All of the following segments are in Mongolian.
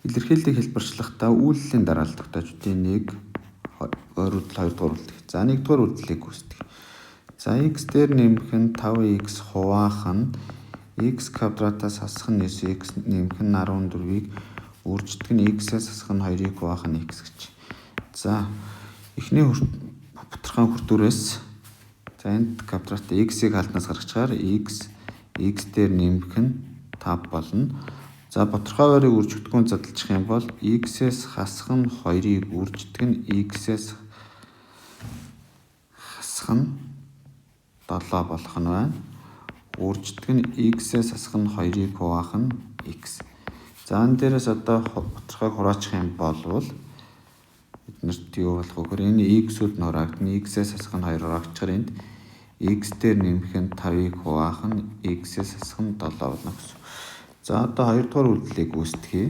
Илэрхийллийг хэлбэрчлэхдээ үйлдэлийн дараалал тогтоождын 1 ойрууд 2 дугаар үлдэх. За 1 дугаар үйлдэлийг гүйцэтгэх. За x дээр нэмэх нь 5x хуваах нь x квадратаас хасах нь 9x нэмэх нь 14-ийг үржигдэх нь x-ээс хасах нь 2-ыг хуваах нь x гэж. За эхний бутархан хүрдүүрээс за энд квадрат x-ийг алднаас гаргачаар x дээр нэмэх нь 5 болно. За бутархай байрыг үржигдэхүүн задлчих юм бол x-ээс хасах нь 2-ыг үржигдэх нь x-ээс хасах нь 7 болох нь байна. Үржигдэх нь x-ээс хасах нь 2-ыг хуваах нь x. За энэ дээрээс одоо бутархайг хураачих юм бол биднэрт юу болох вэ гэхээр энэ x-үүд нь хураагдана. X-ээс хасах нь 2 хураагдчихаар энд x дээр нэмэх нь 5-ыг хуваах нь x-ээс хасах нь 7 болно гэсэн. За одоо 2 дугаар үйлдэлийг гүйцэтгэе.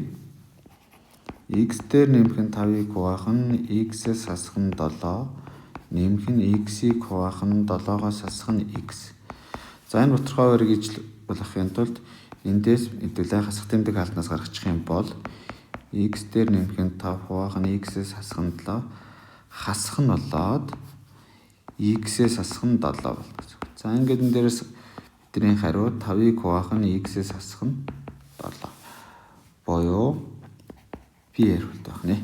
X дээр нэмэх нь 5-ыг хуваах нь x-ээс хасах нь 7, нэмэх нь x-ийг хуваах нь 7-оос хасах нь x. За энэ бутархай байрыг ижил болгохын тулд эндээс хэдүүлээ хасах тэмдэг хаалтнаас гаргачих юм бол x дээр нэмэх нь 5 хуваах нь x-ээс хасах нь 7, хасах нь болоод x-ээс хасах нь 7 болно гэсэн. За ингээд энэ дээрээс бидний хариу 5-ыг хуваах нь x-ээс хасах нь 7 боёо PR болдог байна.